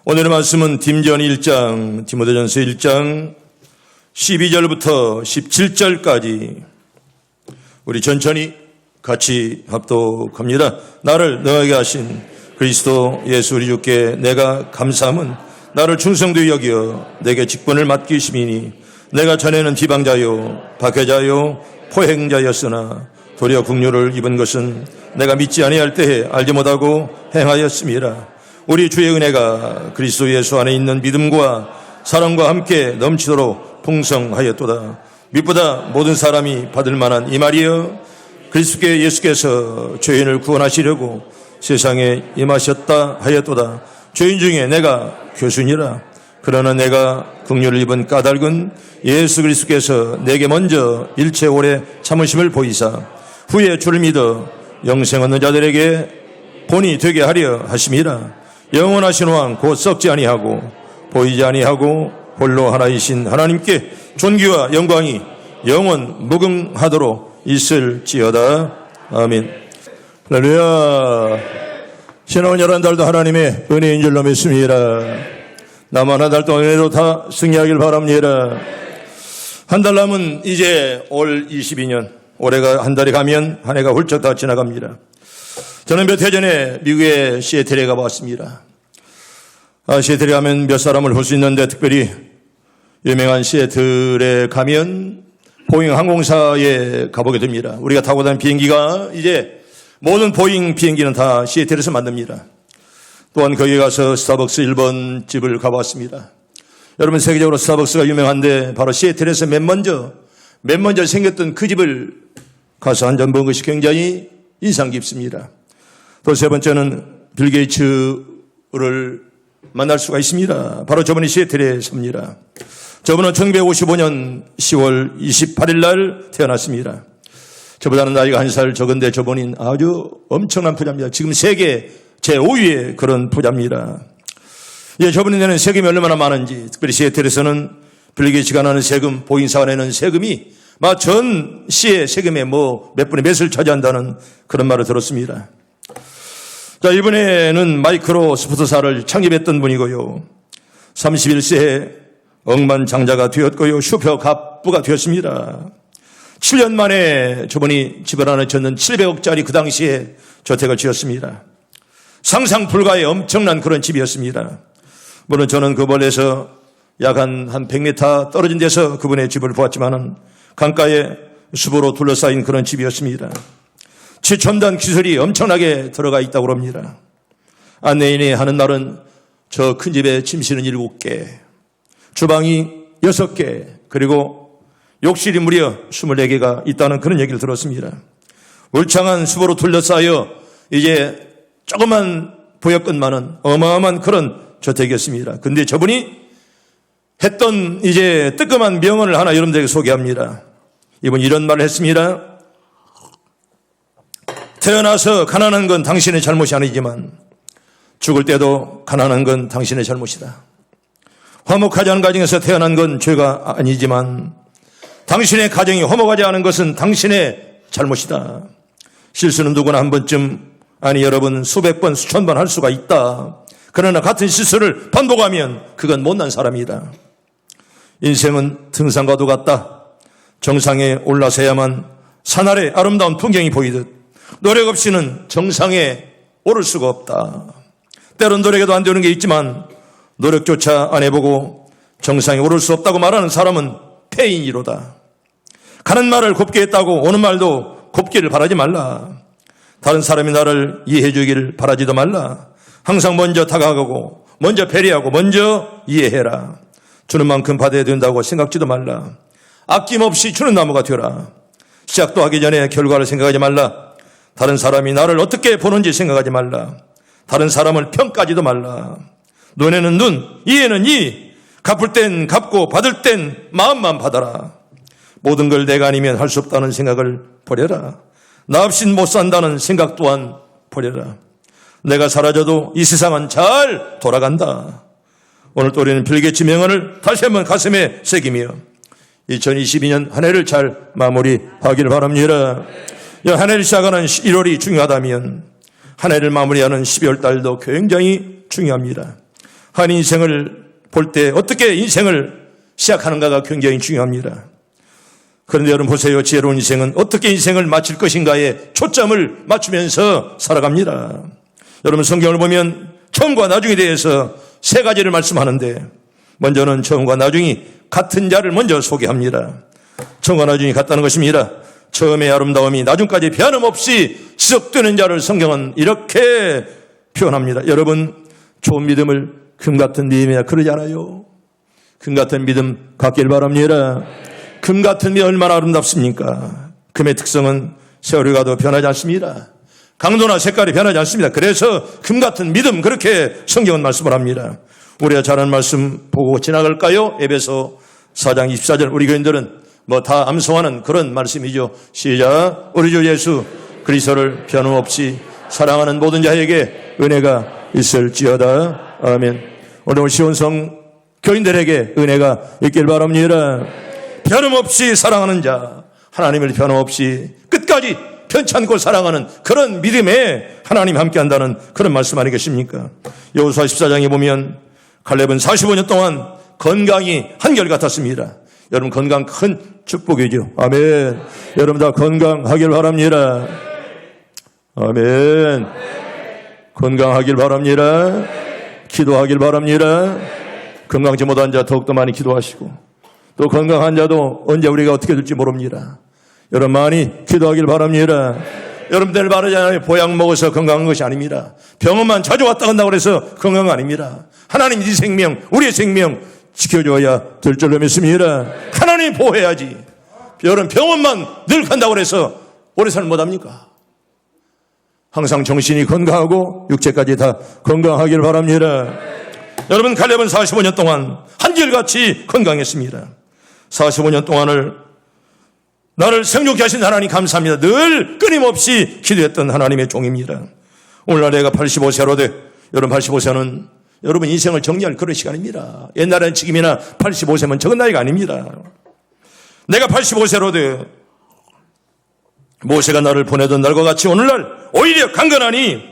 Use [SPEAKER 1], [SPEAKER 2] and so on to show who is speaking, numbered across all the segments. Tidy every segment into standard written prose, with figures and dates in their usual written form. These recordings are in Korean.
[SPEAKER 1] 오늘의 말씀은 디모데전서 1장 12절부터 17절까지 우리 천천히 같이 합독합니다. 나를 너에게 하신 그리스도 예수 우리 주께 내가 감사함은 나를 충성되이 여기어 내게 직분을 맡기심이니 내가 전에는 비방자요 박해자요 포행자였으나 도리어 긍휼을 입은 것은 내가 믿지 아니할 때에 알지 못하고 행하였음이라. 우리 주의 은혜가 그리스도 예수 안에 있는 믿음과 사랑과 함께 넘치도록 풍성하였도다. 믿보다 모든 사람이 받을 만한 이 말이여, 그리스도께 예수께서 죄인을 구원하시려고 세상에 임하셨다 하였도다. 죄인 중에 내가 교순이라. 그러나 내가 긍휼을 입은 까닭은 예수 그리스도께서 내게 먼저 일체 오래 참으심을 보이사 후에 주를 믿어 영생 얻는 자들에게 본이 되게 하려 하심이라. 영원하신 왕 곧 썩지 아니하고 보이지 아니하고 홀로 하나이신 하나님께 존귀와 영광이 영원 무궁하도록 있을지어다. 아멘. 할렐루야. 지나온 11달도 하나님의 은혜인 줄로 믿습니다. 남은 한 달 동안 은혜로 다 승리하길 바랍니다. 한 달 남은 이제 올 22년, 올해가 한 달이 가면 한 해가 훌쩍 다 지나갑니다. 저는 몇 해 전에 미국의 시애틀에 가봤습니다. 시애틀에 가면 몇 사람을 볼 수 있는데 특별히 유명한 시애틀에 가면 보잉 항공사에 가보게 됩니다. 우리가 타고 다니는 비행기가 이제 모든 보잉 비행기는 다 시애틀에서 만듭니다. 또한 거기에 가서 스타벅스 1번 집을 가봤습니다. 여러분, 세계적으로 스타벅스가 유명한데 바로 시애틀에서 맨 먼저 생겼던 그 집을 가서 한 잔 먹은 것이 굉장히 인상 깊습니다. 또 세 번째는 빌 게이츠를 만날 수가 있습니다. 바로 저분이 시애틀에 삽니다. 저분은 1955년 10월 28일 날 태어났습니다. 저보다는 나이가 한 살 적은데 저분은 아주 엄청난 부자입니다. 지금 세계 제5위의 그런 부자입니다. 저분이 내는 세금이 얼마나 많은지, 특별히 시애틀에서는 빌 게이츠가 내는 세금, 보잉사가 내는 세금이 전 시의 세금의 몇 분의 몇을 차지한다는 그런 말을 들었습니다. 자, 이번에는 마이크로소프트사를 창립했던 분이고요. 31세에 억만장자가 되었고요. 슈퍼갑부가 되었습니다. 7년 만에 저분이 집을 하나 짓는 700억짜리 그 당시에 저택을 지었습니다. 상상 불가의 엄청난 그런 집이었습니다. 물론 저는 그 멀리서 약 한 100m 떨어진 데서 그분의 집을 보았지만은 강가에 숲으로 둘러싸인 그런 집이었습니다. 최첨단 기술이 엄청나게 들어가 있다고 합니다. 안내인이 하는 날은 저 큰 집에 침실은 7개, 주방이 6개, 그리고 욕실이 무려 24개가 있다는 그런 얘기를 들었습니다. 울창한 숲으로 둘러싸여 이제 조그만 보였건만은 어마어마한 그런 저택이었습니다. 근데 저분이 했던 이제 뜨끔한 명언을 하나 여러분들에게 소개합니다. 이분이 이런 말을 했습니다. 태어나서 가난한 건 당신의 잘못이 아니지만 죽을 때도 가난한 건 당신의 잘못이다. 화목하지 않은 가정에서 태어난 건 죄가 아니지만 당신의 가정이 화목하지 않은 것은 당신의 잘못이다. 실수는 누구나 한 번쯤, 아니 여러분 수백 번 수천 번 할 수가 있다. 그러나 같은 실수를 반복하면 그건 못난 사람이다. 인생은 등산과도 같다. 정상에 올라서야만 산 아래 아름다운 풍경이 보이듯 노력 없이는 정상에 오를 수가 없다. 때론 노력해도 안 되는 게 있지만 노력조차 안 해보고 정상에 오를 수 없다고 말하는 사람은 폐인이로다. 가는 말을 곱게 했다고 오는 말도 곱기를 바라지 말라. 다른 사람이 나를 이해해 주기를 바라지도 말라. 항상 먼저 다가가고 먼저 배려하고 먼저 이해해라. 주는 만큼 받아야 된다고 생각지도 말라. 아낌없이 주는 나무가 되라. 시작도 하기 전에 결과를 생각하지 말라. 다른 사람이 나를 어떻게 보는지 생각하지 말라. 다른 사람을 평가하지도 말라. 눈에는 눈, 이에는 이. 갚을 땐 갚고 받을 땐 마음만 받아라. 모든 걸 내가 아니면 할 수 없다는 생각을 버려라. 나 없인 못 산다는 생각 또한 버려라. 내가 사라져도 이 세상은 잘 돌아간다. 오늘 또 우리는 빌 게이츠 명언을 다시 한번 가슴에 새기며 2022년 한 해를 잘 마무리하길 바랍니다. 한 해를 시작하는 1월이 중요하다면 한 해를 마무리하는 12월 달도 굉장히 중요합니다. 한 인생을 볼 때 어떻게 인생을 시작하는가가 굉장히 중요합니다. 그런데 여러분 보세요. 지혜로운 인생은 어떻게 인생을 마칠 것인가에 초점을 맞추면서 살아갑니다. 여러분 성경을 보면 처음과 나중에 대해서 세 가지를 말씀하는데 먼저는 처음과 나중이 같은 자를 먼저 소개합니다. 처음과 나중이 같다는 것입니다. 처음의 아름다움이 나중까지 변함없이 지속되는 자를 성경은 이렇게 표현합니다. 여러분 좋은 믿음을 금 같은 믿음이야 그러지 않아요? 금 같은 믿음 갖길 바랍니다. 금 같은 믿음 얼마나 아름답습니까? 금의 특성은 세월이 가도 변하지 않습니다. 강도나 색깔이 변하지 않습니다. 그래서 금 같은 믿음 그렇게 성경은 말씀을 합니다. 우리가 잘 아는 말씀 보고 지나갈까요? 에베소 4장 24절 우리 교인들은 뭐 다 암송하는 그런 말씀이죠. 시작. 우리 주 예수 그리스도를 변함없이 사랑하는 모든 자에게 은혜가 있을지어다. 아멘. 오늘 시온성 교인들에게 은혜가 있길 바랍니다. 변함없이 사랑하는 자, 하나님을 변함없이 끝까지 편치 않고 사랑하는 그런 믿음에 하나님이 함께한다는 그런 말씀 아니겠습니까? 여호수아 14장에 보면 갈렙은 45년 동안 건강이 한결같았습니다. 여러분 건강 큰 축복이죠. 아멘. 여러분 다 건강하길 바랍니다. 아멘. 건강하길 바랍니다. 기도하길 바랍니다. 건강치 못한 자 더욱더 많이 기도하시고 또 건강한 자도 언제 우리가 어떻게 될지 모릅니다. 여러분 많이 기도하길 바랍니다. 여러분들 말하잖아요. 보약 먹어서 건강한 것이 아닙니다. 병원만 자주 왔다 간다고 해서 건강 아닙니다. 하나님 네 생명, 우리의 생명 지켜줘야 될 줄로 믿습니다. 하나님 보호해야지. 여러분 병원만 늘 간다고 해서 오래 살면 못합니까? 항상 정신이 건강하고 육체까지 다 건강하길 바랍니다. 여러분 갈렙은 45년 동안 한결같이 건강했습니다. 45년 동안을 나를 생존케 하신 하나님 감사합니다. 늘 끊임없이 기도했던 하나님의 종입니다. 오늘날 내가 85세로 돼. 여러분 85세는 여러분 인생을 정리할 그런 시간입니다. 옛날에는 지금이나 85세면 적은 나이가 아닙니다. 내가 85세로 돼. 모세가 나를 보내던 날과 같이 오늘날 오히려 강건하니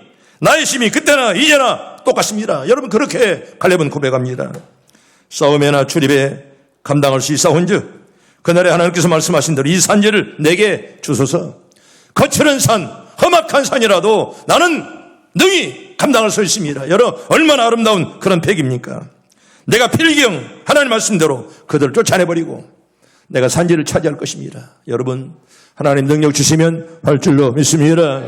[SPEAKER 1] 나의 힘이 그때나 이제나 똑같습니다. 여러분 그렇게 갈렙은 고백합니다. 싸움에나 출입에 감당할 수 있사온즉 그날에 하나님께서 말씀하신 대로 이 산지를 내게 주소서. 거칠은 산, 험악한 산이라도 나는 능히 감당할 수 있습니다. 여러분 얼마나 아름다운 그런 백입니까? 내가 필경 하나님 말씀대로 그들을 쫓아내버리고 내가 산지를 차지할 것입니다. 여러분 하나님 능력 주시면 할 줄로 믿습니다.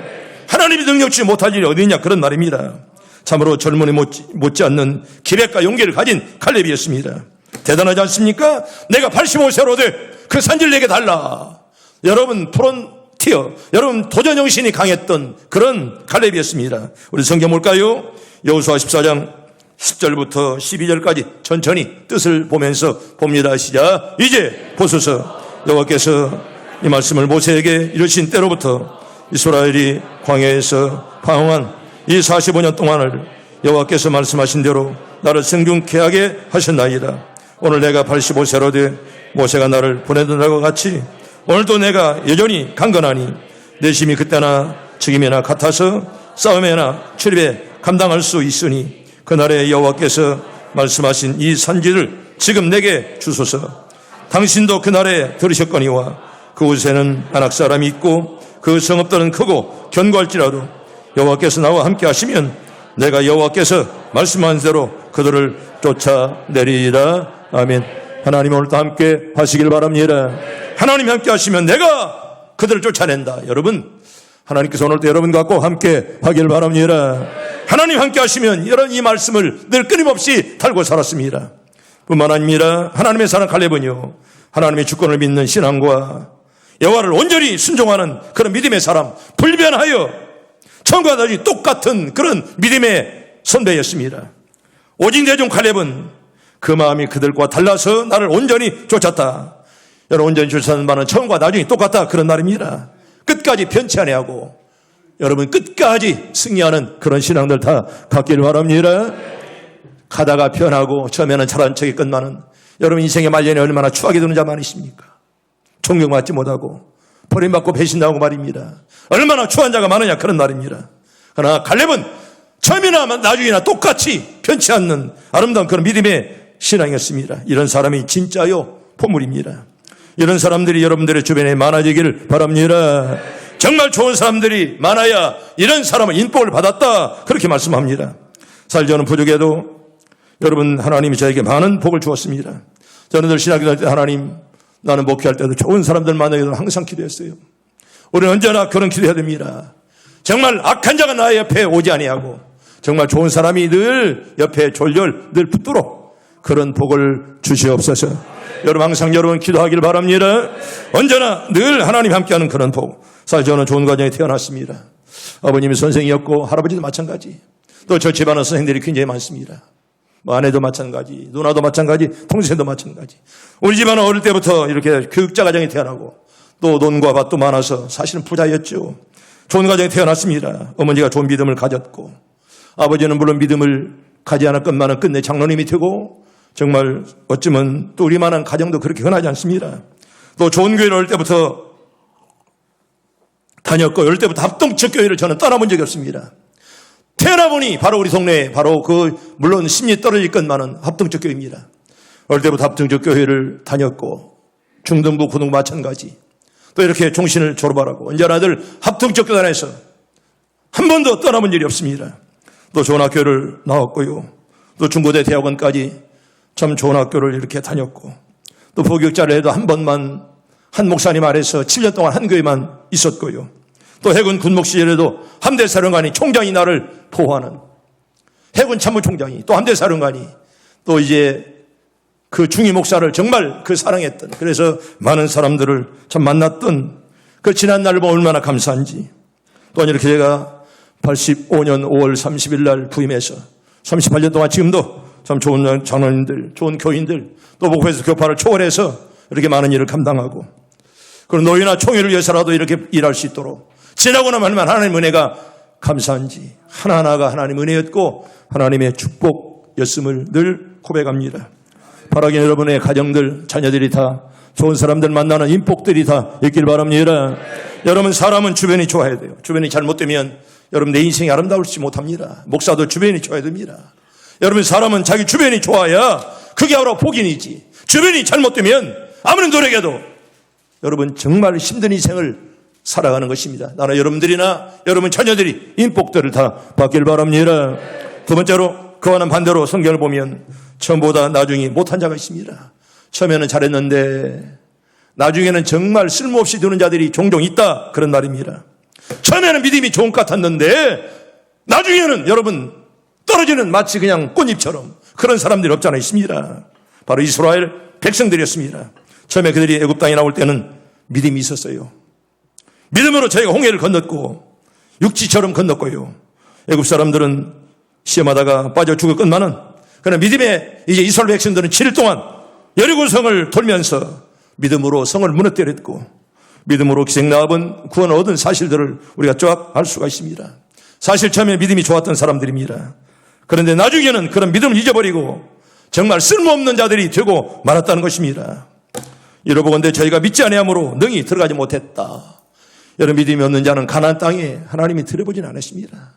[SPEAKER 1] 하나님이 능력 주지 못할 일이 어디 있냐 그런 말입니다. 참으로 젊은이 못지않는 기백과 용기를 가진 갈렙이었습니다. 대단하지 않습니까? 내가 85세로 돼 그 산지를 내게 달라. 여러분 프론티어, 여러분 도전정신이 강했던 그런 갈렙이었습니다. 우리 성경 볼까요? 여호수아 14장 10절부터 12절까지 천천히 뜻을 보면서 봅니다. 시작. 이제 보소서. 여호와께서 이 말씀을 모세에게 이르신 때로부터 이스라엘이 광야에서 방황한 이 45년 동안을 여호와께서 말씀하신 대로 나를 생존케 하게 하셨나이다. 오늘 내가 85세로 돼 모세가 나를 보내던 날과 같이 오늘도 내가 여전히 강건하니 내 힘이 그때나 지금이나 같아서 싸움에나 출입에 감당할 수 있으니 그날에 여호와께서 말씀하신 이 산지를 지금 내게 주소서. 당신도 그날에 들으셨거니와 그곳에는 아낙 사람이 있고 그 성읍들은 크고 견고할지라도 여호와께서 나와 함께 하시면 내가 여호와께서 말씀한 대로 그들을 쫓아내리리라. 아멘. 하나님 오늘도 함께 하시길 바랍니다. 하나님 함께 하시면 내가 그들을 쫓아낸다. 여러분 하나님께서 오늘도 여러분과 꼭 함께 하길 바랍니다. 하나님 함께 하시면 여러분 이 말씀을 늘 끊임없이 달고 살았습니다. 뿐만 아니라 하나님의 사랑 갈렙은요 하나님의 주권을 믿는 신앙과 여호와를 온전히 순종하는 그런 믿음의 사람, 불변하여 처음과 나중에 똑같은 그런 믿음의 선배였습니다. 오직 내 종 갈렙은 그 마음이 그들과 달라서 나를 온전히 쫓았다. 여러분 온전히 쫓아는 바는 처음과 나중에 똑같다 그런 말입니다. 끝까지 변치 아니하고 여러분 끝까지 승리하는 그런 신앙들 다 갖기를 바랍니다. 가다가 변하고 처음에는 잘한 척이 끝나는 여러분 인생의 말년에 얼마나 추하게 되는 자 많으십니까? 존경받지 못하고 버림받고 배신당하고 말입니다. 얼마나 추한 자가 많으냐 그런 말입니다. 그러나 갈렙은 처음이나 나중이나 똑같이 변치 않는 아름다운 그런 믿음의 신앙이었습니다. 이런 사람이 진짜요 보물입니다. 이런 사람들이 여러분들의 주변에 많아지기를 바랍니다. 정말 좋은 사람들이 많아야 이런 사람은 인복을 받았다 그렇게 말씀합니다. 살자는 부족해도 여러분 하나님이 저에게 많은 복을 주었습니다. 저는 늘 신학기도할 때 하나님 나는 목회할 때도 좋은 사람들 만나게 되면 항상 기도했어요. 우리는 언제나 그런 기도해야 됩니다. 정말 악한 자가 나의 옆에 오지 아니하고 정말 좋은 사람이 늘 옆에 졸졸 늘 붙도록 그런 복을 주시옵소서. 여러분 항상 여러분 기도하기를 바랍니다. 언제나 늘 하나님 함께하는 그런 복. 사실 저는 좋은 가정에 태어났습니다. 아버님이 선생이었고 할아버지도 마찬가지. 또 저 집안은 선생들이 굉장히 많습니다. 아내도 마찬가지, 누나도 마찬가지, 동생도 마찬가지. 우리 집안은 어릴 때부터 이렇게 교육자 가정에 태어나고 또 논과 밭도 많아서 사실은 부자였죠. 좋은 가정에 태어났습니다. 어머니가 좋은 믿음을 가졌고 아버지는 물론 믿음을 가지 않을 것만은 끝내 장로님이 되고 정말 어쩌면 또 우리만한 가정도 그렇게 흔하지 않습니다. 또 좋은 교회를 어릴 때부터 다녔고 어릴 때부터 합동적 교회를 저는 떠나본 적이 없습니다. 태어나보니 바로 우리 동네에 바로 물론 심리 떨어질 것만은 합동적 교회입니다. 어릴 때부터 합동적 교회를 다녔고 중등부 고등부 마찬가지 또 이렇게 종신을 졸업하라고 언제나 늘 합동적 교단에서 한 번도 떠나본 일이 없습니다. 또 좋은 학교를 나왔고요. 또 중고대 대학원까지 참 좋은 학교를 이렇게 다녔고 또 부교육자를 해도 한 번만 한 목사님 아래서 7년 동안 한 교회만 있었고요. 또 해군 군목 시절에도 함대사령관이 총장이 나를 보호하는 해군 참모총장이 또 함대사령관이 또 이제 그 중위 목사를 정말 사랑했던 그래서 많은 사람들을 참 만났던 그 지난 날을 보면 얼마나 감사한지 또 이렇게 제가 85년 5월 30일 날 부임해서 38년 동안 지금도 참 좋은 장로님들, 좋은 교인들 또 목회에서 교파를 초월해서 이렇게 많은 일을 감당하고 그리고 노예나 총회를 위해서라도 이렇게 일할 수 있도록 지나고 나면 하나님의 은혜가 감사한지 하나하나가 하나님의 은혜였고 하나님의 축복이었음을 늘 고백합니다. 바라기는 여러분의 가정들, 자녀들이 다 좋은 사람들 만나는 인복들이 다 있길 바랍니다. 여러분 사람은 주변이 좋아야 돼요. 주변이 잘못되면 여러분 내 인생이 아름다울지 못합니다. 목사도 주변이 좋아야 됩니다. 여러분 사람은 자기 주변이 좋아야 그게 바로 복인이지. 주변이 잘못되면 아무리 노력해도 여러분 정말 힘든 인생을 살아가는 것입니다. 나는 여러분들이나 여러분 자녀들이 인복들을 다 받길 바랍니다. 두 번째로 그와는 반대로 성경을 보면 처음보다 나중에 못한 자가 있습니다. 처음에는 잘했는데 나중에는 정말 쓸모없이 드는 자들이 종종 있다 그런 말입니다. 처음에는 믿음이 좋은 것 같았는데 나중에는 여러분 떨어지는 마치 그냥 꽃잎처럼 그런 사람들이 없지 않아 있습니다. 바로 이스라엘 백성들이었습니다. 처음에 그들이 애굽 땅에 나올 때는 믿음이 있었어요. 믿음으로 저희가 홍해를 건넜고 육지처럼 건넜고요. 애굽 사람들은 시험하다가 빠져 죽을 것만은 그러나 믿음의 이제 이스라엘 백성들은 7일 동안 여리고 성을 돌면서 믿음으로 성을 무너뜨렸고 믿음으로 기생나합은 구원을 얻은 사실들을 우리가 쫙 알 수가 있습니다. 사실 처음에 믿음이 좋았던 사람들입니다. 그런데 나중에는 그런 믿음을 잊어버리고 정말 쓸모없는 자들이 되고 말았다는 것입니다. 이러보건대 저희가 믿지 아니함으로 능히 들어가지 못했다. 여러분 믿음이 없는 자는 가나안 땅에 하나님이 들여보진 않으십니다.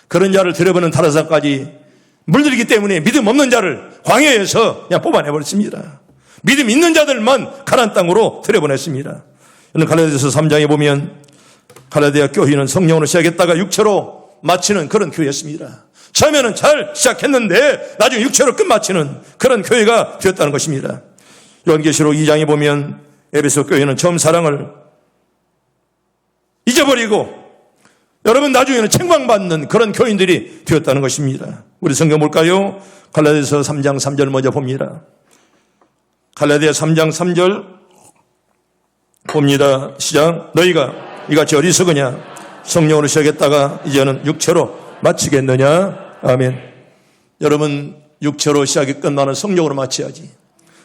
[SPEAKER 1] 그런 자를 들여보는 타락사까지 물들이기 때문에 믿음 없는 자를 광야에서 그냥 뽑아내버렸습니다. 믿음 있는 자들만 가나안 땅으로 들여보냈습니다. 갈라디아서 3장에 보면 갈라디아 교회는 성령으로 시작했다가 육체로 마치는 그런 교회였습니다. 처음에는 잘 시작했는데 나중에 육체로 끝마치는 그런 교회가 되었다는 것입니다. 요한계시록 2장에 보면 에베소 교회는 처음 사랑을 잊어버리고 여러분 나중에는 책망받는 그런 교인들이 되었다는 것입니다. 우리 성경 볼까요? 갈라디아서 3장 3절 먼저 봅니다. 갈라디아 3장 3절 봅니다. 시작. 너희가 이같이 어리석으냐? 성령으로 시작했다가 이제는 육체로 마치겠느냐? 아멘. 여러분 육체로 시작했건만은 성령으로 마쳐야지.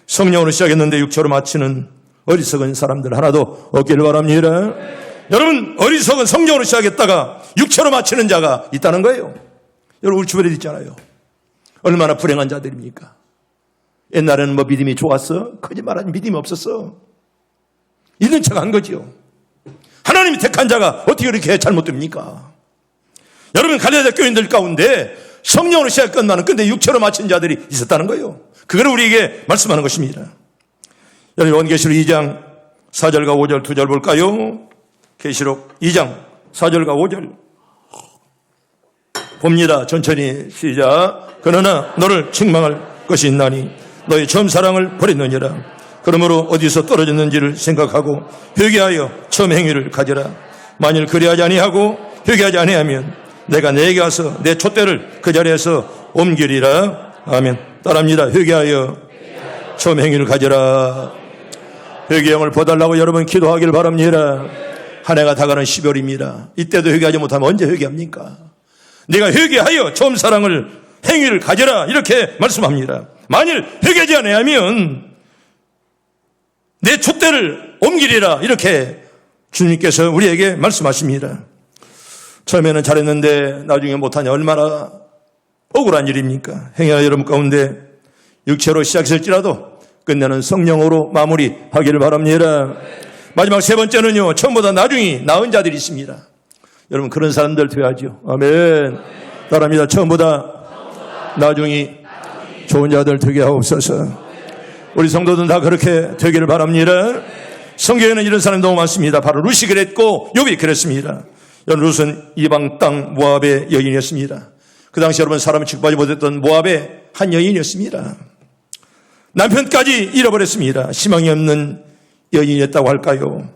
[SPEAKER 1] 성령으로 시작했는데 육체로 마치는 어리석은 사람들 하나도 없기를 바랍니다. 여러분 어리석은 성령으로 시작했다가 육체로 마치는 자가 있다는 거예요. 여러분 우리 주변에 있잖아요. 얼마나 불행한 자들입니까? 옛날에는 뭐 믿음이 좋았어? 거짓말하지 믿음이 없었어. 있는 척 한 거지요. 하나님이 택한 자가 어떻게 그렇게 잘못됩니까? 여러분, 갈라디아 교인들 가운데 성령으로 시작 끝나는 근데 육체로 마친 자들이 있었다는 거예요. 그걸 우리에게 말씀하는 것입니다. 여러분, 요한계시록 2장 4절과 5절 두 절 볼까요? 계시록 2장 4절과 5절 봅니다. 천천히 시작. 그러나 너를 책망할 것이 있나니 너의 처음 사랑을 버렸느니라. 그러므로 어디서 떨어졌는지를 생각하고 회개하여 처음 행위를 가져라. 만일 그리하지 아니하고 회개하지 아니하면 내가 내게 와서 내 촛대를 그 자리에서 옮기리라. 아멘. 따라합니다. 회개하여 처음 행위를 가져라. 회개형을 보달라고 여러분 기도하기를 바랍니다. 한 해가 다가는 12월입니다. 이때도 회개하지 못하면 언제 회개합니까? 네가 회개하여 처음 사랑을 행위를 가져라 이렇게 말씀합니다. 만일 회개하지 아니하면 내 촛대를 옮기리라 이렇게 주님께서 우리에게 말씀하십니다. 처음에는 잘했는데 나중에 못하냐 얼마나 억울한 일입니까? 행여나 여러분 가운데 육체로 시작했을지라도 끝내는 성령으로 마무리하기를 바랍니다. 마지막 세 번째는요, 처음보다 나중이 나은 자들이 있습니다. 여러분 그런 사람들 되어야죠. 아멘. 따라합니다. 처음보다 나중이 좋은 자들 되게 하옵소서. 우리 성도들은 다 그렇게 되기를 바랍니다. 성경에는 이런 사람이 너무 많습니다. 바로 룻이 그랬고 욥이 그랬습니다. 룻은 이방 땅 모압의 여인이었습니다. 그 당시 여러분 사람을 취급하지 못했던 모압의 한 여인이었습니다. 남편까지 잃어버렸습니다. 희망이 없는 여인이었다고 할까요?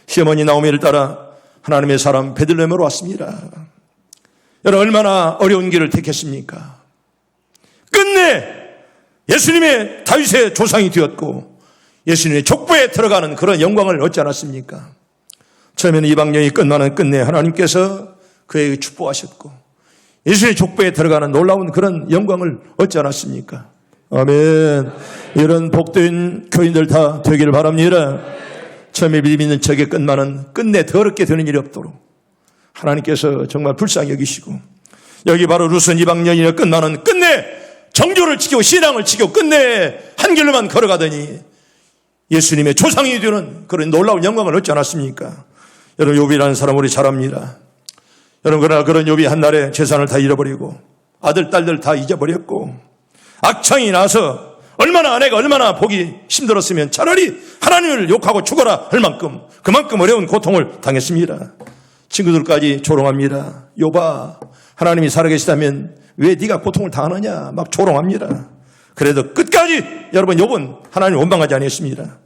[SPEAKER 1] 시어머니 나오미를 따라 하나님의 사람 베들레헴으로 왔습니다. 여러분 얼마나 어려운 길을 택했습니까? 끝내 예수님의 다윗의 조상이 되었고 예수님의 족보에 들어가는 그런 영광을 얻지 않았습니까? 처음에는 이방여인이 끝나는 끝내 하나님께서 그에게 축복하셨고 예수님의 족보에 들어가는 놀라운 그런 영광을 얻지 않았습니까? 아멘. 이런 복된 교인들 다 되기를 바랍니다. 처음에 믿는 척에 끝나는 끝내 더럽게 되는 일이 없도록 하나님께서 정말 불쌍히 여기시고 여기 바로 룻은 이방여인이 끝나는 끝내 정조를 지키고 신앙을 지키고 끝내 한 길로만 걸어가더니 예수님의 조상이 되는 그런 놀라운 영광을 얻지 않았습니까? 여러분 욥이라는 사람 우리 잘 압니다. 여러분 그러나 그런 욥이 한날에 재산을 다 잃어버리고 아들 딸들 다 잊어버렸고 악창이 나서 아내가 얼마나 보기 힘들었으면 차라리 하나님을 욕하고 죽어라 할 만큼 그만큼 어려운 고통을 당했습니다. 친구들까지 조롱합니다. 욥아 하나님이 살아계시다면 왜 네가 고통을 당하느냐 막 조롱합니다. 그래도 끝까지 여러분 욥은 하나님을 원망하지 아니했습니다.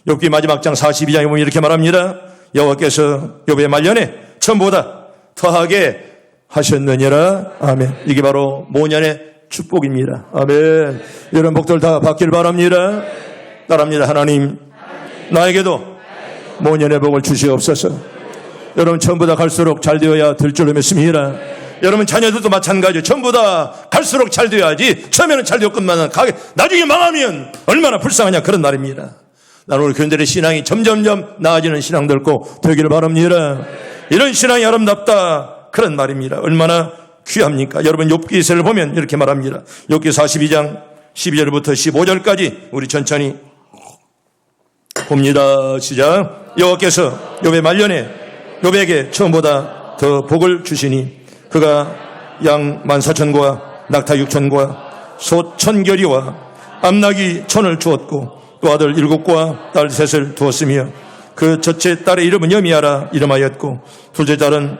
[SPEAKER 1] 욥기 마지막 장 42장에 보면 이렇게 말합니다. 여호와께서 욥의 말년에 처음보다 더하게 하셨느니라. 아멘. 이게 바로 모년의 축복입니다. 아멘. 이런 복들 다 받길 바랍니다. 따라합니다. 하나님 나에게도 모년의 복을 주시옵소서. 여러분 처음보다 갈수록 잘 되어야 될 줄로 믿습니다. 여러분 자녀들도 마찬가지예요. 전부다 갈수록 잘 되어야지 처음에는 잘 되고 끝나면 나중에 망하면 얼마나 불쌍하냐 그런 말입니다. 나는 우리 교인들의 신앙이 점점점 나아지는 신앙들 꼭 되기를 바랍니다. 이런 신앙이 아름답다 그런 말입니다. 얼마나 귀합니까? 여러분 욥기서를 보면 이렇게 말합니다. 욥기 42장 12절부터 15절까지 우리 천천히 봅니다. 시작. 여호와께서 욥의 말년에 욥에게 처음보다 더 복을 주시니 그가 양 14,000과 낙타 6,000과 소 1,000결이와 암나귀 1,000을 주었고 또 아들 7과 딸 3을 두었으며 그 첫째 딸의 이름은 여미야라 이름하였고 둘째 딸은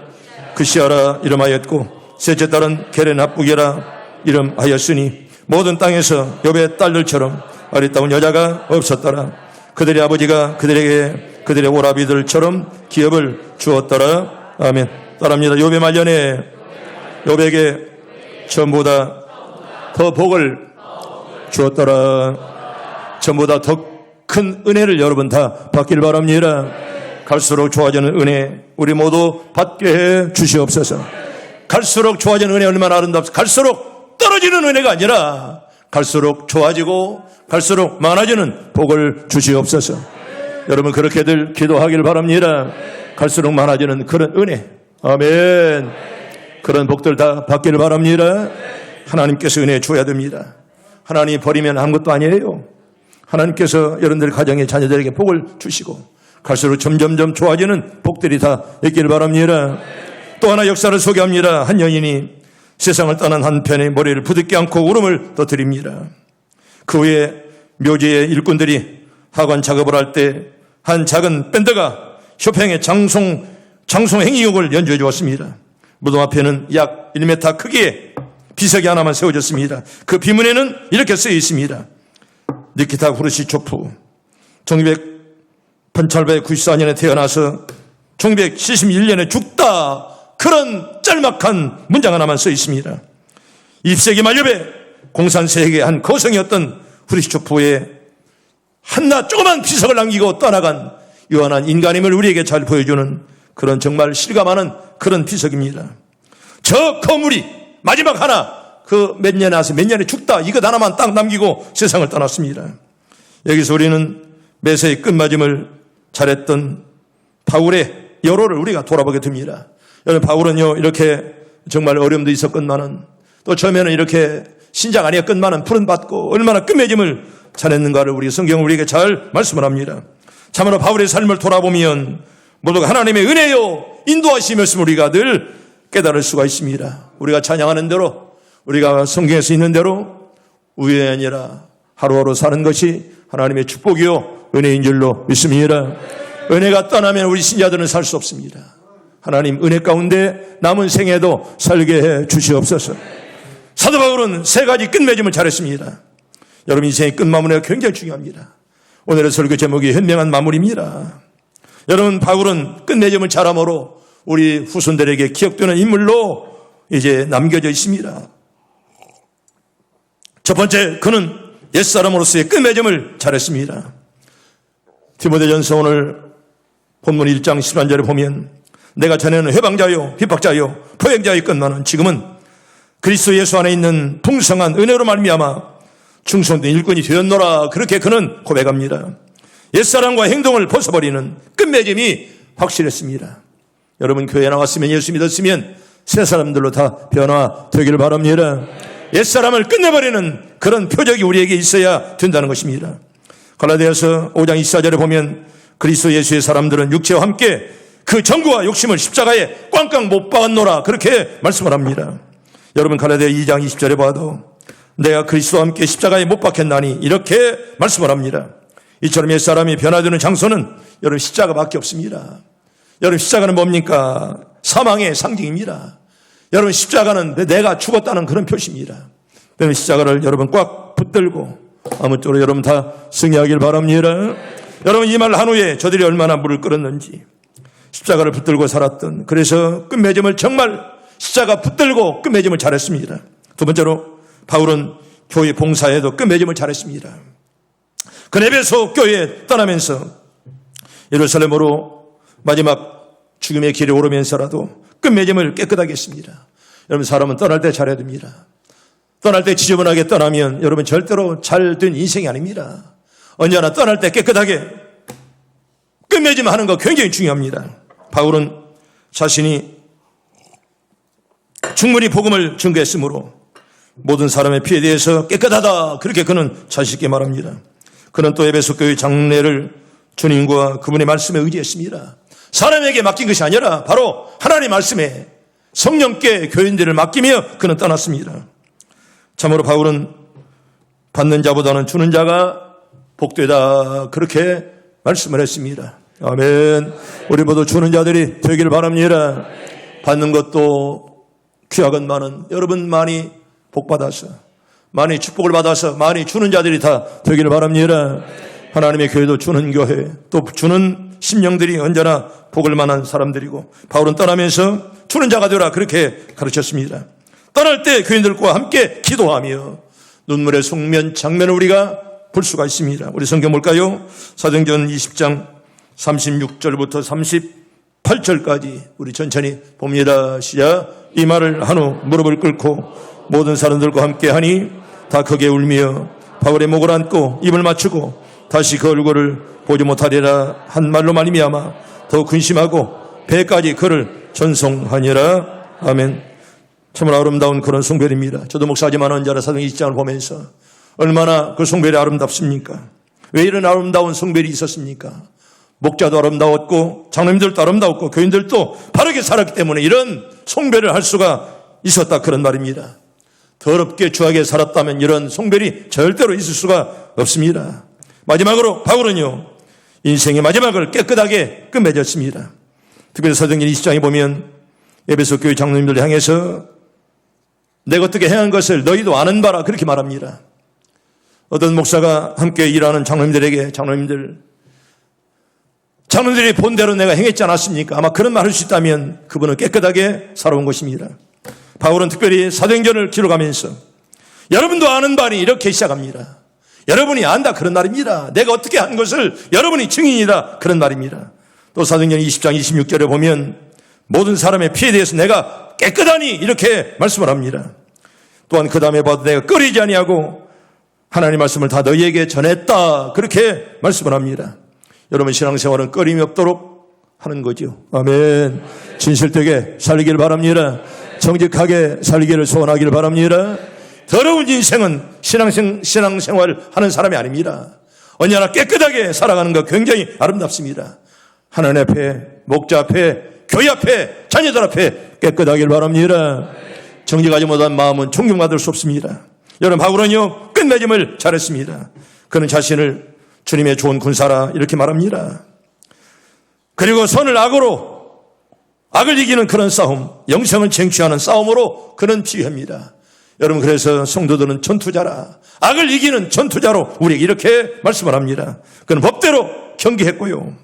[SPEAKER 1] 그시아라 이름하였고 셋째 딸은 게렌합북이라 이름하였으니 모든 땅에서 욥의 딸들처럼 아리따운 여자가 없었더라. 그들의 아버지가 그들에게 그들의 오라비들처럼 기업을 주었더라. 아멘. 따라합니다. 욥의 말년에 욥에게 전보다 더 복을 주었더라. 전보다 더 큰 은혜를 여러분 다 받길 바랍니다. 갈수록 좋아지는 은혜 우리 모두 받게 해 주시옵소서. 갈수록 좋아지는 은혜 얼마나 아름답습니까? 갈수록 떨어지는 은혜가 아니라 갈수록 좋아지고 갈수록 많아지는 복을 주시옵소서. 여러분 그렇게들 기도하길 바랍니다. 갈수록 많아지는 그런 은혜. 아멘. 그런 복들 다 받기를 바랍니다. 하나님께서 은혜 줘야 됩니다. 하나님이 버리면 아무것도 아니에요. 하나님께서 여러분들 가정의 자녀들에게 복을 주시고 갈수록 점점점 좋아지는 복들이 다 있기를 바랍니다. 또 하나 역사를 소개합니다. 한 여인이 세상을 떠난 한편에 머리를 부둥켜 안고 울음을 터뜨립니다. 그 후에 묘지의 일꾼들이 하관 작업을 할 때 한 작은 밴드가 쇼팽의 장송 행이곡을 연주해 주었습니다. 무덤 앞에는 약 1m 크기의 비석이 하나만 세워졌습니다. 그 비문에는 이렇게 쓰여 있습니다. 니키타 후르시초프 1894년에 태어나서 1971년에 죽다, 그런 짤막한 문장 하나만 써 있습니다. 20세기 말엽에 공산세계의 한 거성이었던 후르시초프의 한낱 조그만 비석을 남기고 떠나간 유한한 인간임을 우리에게 잘 보여주는 그런 정말 실감하는 그런 비석입니다. 저 건물이 마지막 하나, 그 몇 년에 와서 몇 년에 죽다, 이것 하나만 딱 남기고 세상을 떠났습니다. 여기서 우리는 메세의 끝맺음을 잘했던 바울의 여로를 우리가 돌아보게 됩니다. 여러분, 바울은요, 이렇게 정말 어려움도 있었건만은, 또 처음에는 이렇게 신장 아니었건만은 푸른받고 얼마나 끝맺음을 잘했는가를 우리 성경은 우리에게 잘 말씀을 합니다. 참으로 바울의 삶을 돌아보면 모두가 하나님의 은혜요 인도하심이었음을 우리가 늘 깨달을 수가 있습니다. 우리가 찬양하는 대로, 우리가 성경에서 있는 대로 우연이 아니라 하루하루 사는 것이 하나님의 축복이요 은혜인 줄로 믿습니다. 은혜가 떠나면 우리 신자들은 살 수 없습니다. 하나님 은혜 가운데 남은 생애도 살게 해 주시옵소서. 사도 바울은 세 가지 끝맺음을 잘했습니다. 여러분, 인생의 끝마무리가 굉장히 중요합니다. 오늘의 설교 제목이 현명한 마무리입니다. 여러분, 바울은 끝맺음을 잘함으로 우리 후손들에게 기억되는 인물로 이제 남겨져 있습니다. 첫 번째, 그는 옛사람으로서의 끝맺음을 잘했습니다. 디모데전서 오늘 본문 1장 11절에 보면 내가 전에는 회방자요 핍박자요 포행자였건만은 지금은 그리스도 예수 안에 있는 풍성한 은혜로 말미암아 충성된 일꾼이 되었노라. 그렇게 그는 고백합니다. 옛사람과 행동을 벗어버리는 끝맺음이 확실했습니다. 여러분, 교회에 나왔으면, 예수 믿었으면 새 사람들로 다 변화되기를 바랍니다. 옛사람을 끝내버리는 그런 표적이 우리에게 있어야 된다는 것입니다. 갈라디아서 5장 24절에 보면 그리스도 예수의 사람들은 육체와 함께 그 정구와 욕심을 십자가에 꽝꽝 못 박았노라. 그렇게 말씀을 합니다. 여러분, 갈라디아 2장 20절에 봐도 내가 그리스도와 함께 십자가에 못 박혔나니 이렇게 말씀을 합니다. 이처럼 옛사람이 변화되는 장소는 여러분 십자가밖에 없습니다. 여러분, 십자가는 뭡니까? 사망의 상징입니다. 여러분, 십자가는 내가 죽었다는 그런 표시입니다. 여러분, 십자가를 여러분 꽉 붙들고 아무쪼록 여러분 다 승리하길 바랍니다. 여러분, 이 말 한 후에 저들이 얼마나 물을 끓었는지, 십자가를 붙들고 살았던, 그래서 끝맺음을 정말 십자가 붙들고 끝맺음을 잘했습니다. 두 번째로 바울은 교회 봉사에도 끝맺음을 잘했습니다. 그 에베소 교회에 떠나면서 예루살렘으로 마지막 죽음의 길에 오르면서라도 끝맺음을 깨끗하게 했습니다. 여러분, 사람은 떠날 때 잘해야 됩니다. 떠날 때 지저분하게 떠나면 여러분 절대로 잘된 인생이 아닙니다. 언제나 떠날 때 깨끗하게 끝맺음 하는 거 굉장히 중요합니다. 바울은 자신이 충분히 복음을 증거했으므로 모든 사람의 피에 대해서 깨끗하다, 그렇게 그는 자신 있게 말합니다. 그는 또 에베소 교회 장례를 주님과 그분의 말씀에 의지했습니다. 사람에게 맡긴 것이 아니라 바로 하나님의 말씀에 성령께 교인들을 맡기며 그는 떠났습니다. 참으로 바울은 받는 자보다는 주는 자가 복되다, 그렇게 말씀을 했습니다. 아멘. 우리 모두 주는 자들이 되기를 바랍니다. 받는 것도 귀하건만은 여러분 많이 복받아서, 많이 축복을 받아서 많이 주는 자들이 다 되기를 바랍니다. 하나님의 교회도 주는 교회, 또 주는 심령들이 언제나 복을 만한 사람들이고, 바울은 떠나면서 주는 자가 되라, 그렇게 가르쳤습니다. 떠날 때 교인들과 함께 기도하며 눈물의 속면 장면을 우리가 볼 수가 있습니다. 우리 성경 볼까요? 사도행전 20장 36절부터 38절까지 우리 천천히 봅니다. 시작. 이 말을 한 후 무릎을 꿇고 모든 사람들과 함께 하니 다 크게 울며 바울의 목을 안고 입을 맞추고 다시 그 얼굴을 보지 못하리라 한 말로 말미암아 더 근심하고 배까지 그를 전송하니라. 아멘. 정말 아름다운 그런 송별입니다. 저도 목사지만 언제나 사도행전 20장을 보면서 얼마나 그 송별이 아름답습니까? 왜 이런 아름다운 송별이 있었습니까? 목자도 아름다웠고 장로님들도 아름다웠고 교인들도 바르게 살았기 때문에 이런 송별을 할 수가 있었다, 그런 말입니다. 더럽게 추하게 살았다면 이런 송별이 절대로 있을 수가 없습니다. 마지막으로 바울은요, 인생의 마지막을 깨끗하게 끝맺었습니다. 특별히 사도행전 20장에 보면 에베소 교회 장로님들을 향해서 내가 어떻게 행한 것을 너희도 아는 바라, 그렇게 말합니다. 어떤 목사가 함께 일하는 장로님들에게 장로님들이 본대로 내가 행했지 않았습니까? 아마 그런 말 할 수 있다면 그분은 깨끗하게 살아온 것입니다. 바울은 특별히 사도행전을 기록하면서 여러분도 아는 바니 이렇게 시작합니다. 여러분이 안다, 그런 말입니다. 내가 어떻게 한 것을 여러분이 증인이다, 그런 말입니다. 또 사도행전 20장 26절에 보면 모든 사람의 피에 대해서 내가 깨끗하니 이렇게 말씀을 합니다. 또한 그 다음에 봐도 내가 끓이지 아니하고 하나님 말씀을 다 너희에게 전했다, 그렇게 말씀을 합니다. 여러분 신앙생활은 꺼림이 없도록 하는 거죠. 아멘. 진실되게 살기를 바랍니다. 정직하게 살기를 소원하기를 바랍니다. 더러운 인생은 신앙생활 하는 사람이 아닙니다. 언제나 깨끗하게 살아가는 것 굉장히 아름답습니다. 하나님 앞에, 목자 앞에, 교회 앞에, 자녀들 앞에 깨끗하길 바랍니다. 정직하지 못한 마음은 존경받을 수 없습니다. 여러분 바울은요, 끝맺음을 잘했습니다. 그는 자신을 주님의 좋은 군사라 이렇게 말합니다. 그리고 선을 악을 이기는 그런 싸움, 영생을 쟁취하는 싸움으로 그는 비유합니다. 여러분 그래서 성도들은 전투자라, 악을 이기는 전투자로 우리에게 이렇게 말씀을 합니다. 그는 법대로 경계했고요,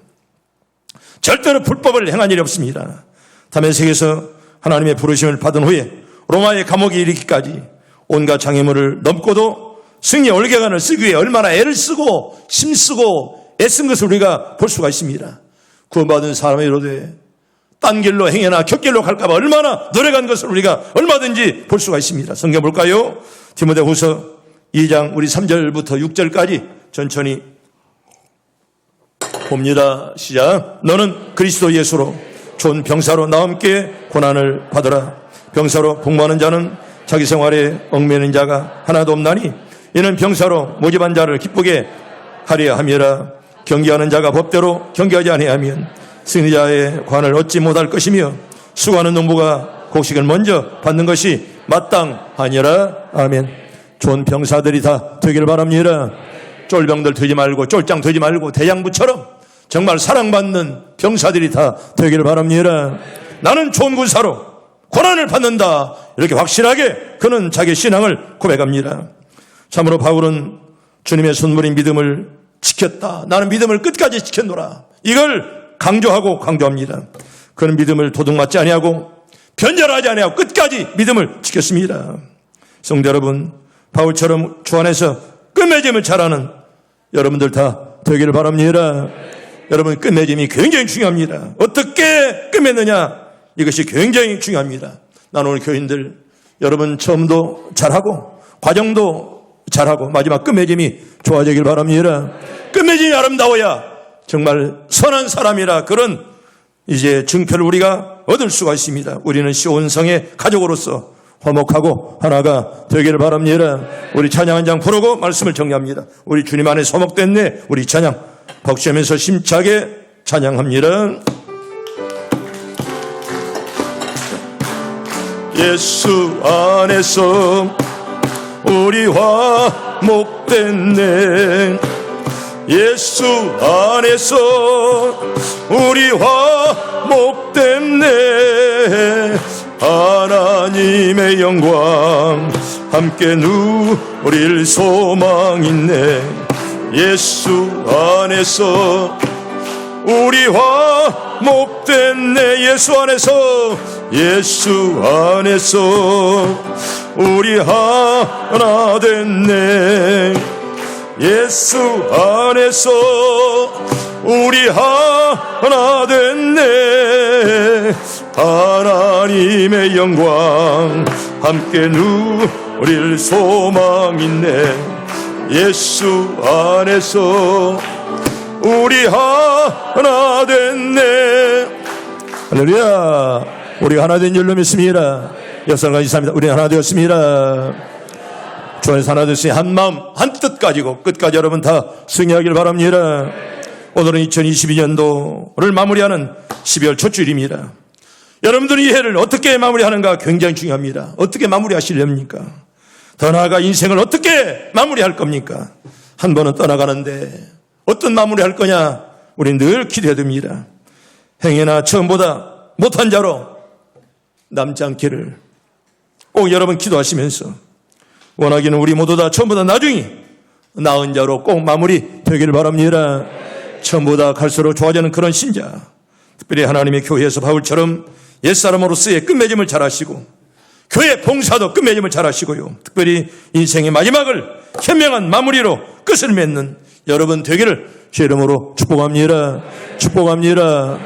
[SPEAKER 1] 절대로 불법을 행한 일이 없습니다. 다메섹에서 하나님의 부르심을 받은 후에 로마의 감옥에 이르기까지 온갖 장애물을 넘고도 승리의 올개관을 쓰기 위해 얼마나 애를 쓰고 힘쓰고 애쓴 것을 우리가 볼 수가 있습니다. 구원받은 사람이 이르되 딴 길로 행해나 곁길로 갈까 봐 얼마나 노력한 것을 우리가 얼마든지 볼 수가 있습니다. 성경 볼까요? 디모데후서 2장 우리 3절부터 6절까지 천천히 봅니다. 시작. 너는 그리스도 예수로 좋은 병사로 나와 함께 고난을 받으라. 병사로 복무하는 자는 자기 생활에 얽매이는 자가 하나도 없나니 이는 병사로 모집한 자를 기쁘게 하려 함이라. 경계하는 자가 법대로 경계하지 아니하면 승리자의 관을 얻지 못할 것이며 수고하는 농부가 곡식을 먼저 받는 것이 마땅하니라. 아멘. 좋은 병사들이 다 되기를 바랍니다. 쫄병들 되지 말고 쫄장 되지 말고 대장부처럼 정말 사랑받는 병사들이 다 되기를 바랍니다. 나는 좋은 군사로 고난을 받는다, 이렇게 확실하게 그는 자기 신앙을 고백합니다. 참으로 바울은 주님의 선물인 믿음을 지켰다. 나는 믿음을 끝까지 지켰노라, 이걸 강조합니다. 그는 믿음을 도둑맞지 아니하고 변절하지 아니하고 끝까지 믿음을 지켰습니다. 성도 여러분, 바울처럼 주 안에서 끝맺음을 잘하는 여러분들 다 되기를 바랍니다. 여러분 끝맺음이 굉장히 중요합니다. 어떻게 끝맺느냐, 이것이 굉장히 중요합니다. 나는 오늘 교인들 여러분 처음도 잘하고 과정도 잘하고 마지막 끝맺음이 좋아지길 바랍니다. 끝맺음이 아름다워야 정말 선한 사람이라 그런 이제 증표를 우리가 얻을 수가 있습니다. 우리는 시온성의 가족으로서 화목하고 하나가 되기를 바랍니다. 우리 찬양 한 장 부르고 말씀을 정리합니다. 우리 주님 안에 소목됐네. 우리 찬양 박수하면서 심차게 찬양합니다. 예수 안에서 우리 화목됐네. 예수 안에서 우리 화목됐네. 하나님의 영광 함께 누릴 소망 있네. 예수 안에서 우리 화목됐네. 예수 안에서 우리 하나 됐네. 예수 안에서 우리 하나 됐네. 하나님의 영광 함께 누릴 소망 있네. 예수 안에서 우리 하나 됐네. 할렐루야. 우리 하나 된 줄로 믿습니다. 역사가 있습니다. 우리 하나 되었습니다. 주 안에서 하나 됐으니 한 마음 한 뜻 가지고 끝까지 여러분 다 승리하길 바랍니다. 오늘은 2022년도를 마무리하는 12월 첫 주일입니다. 여러분들은 이 해를 어떻게 마무리하는가 굉장히 중요합니다. 어떻게 마무리하시렵니까? 더 나아가 인생을 어떻게 마무리할 겁니까? 한 번은 떠나가는데 어떤 마무리할 거냐? 우리는 늘 기대해야 됩니다. 행여나 처음보다 못한 자로 남지 않기를 꼭 여러분 기도하시면서 원하기는 우리 모두 다 처음보다 나중이 나은 자로 꼭 마무리 되기를 바랍니다. 처음보다 갈수록 좋아지는 그런 신자, 특별히 하나님의 교회에서 바울처럼 옛사람으로서의 끝맺음을 잘하시고 교회 봉사도 끝맺음을 잘하시고요. 특별히 인생의 마지막을 현명한 마무리로 끝을 맺는 여러분 되기를 주 이름으로 축복합니다. 축복합니다.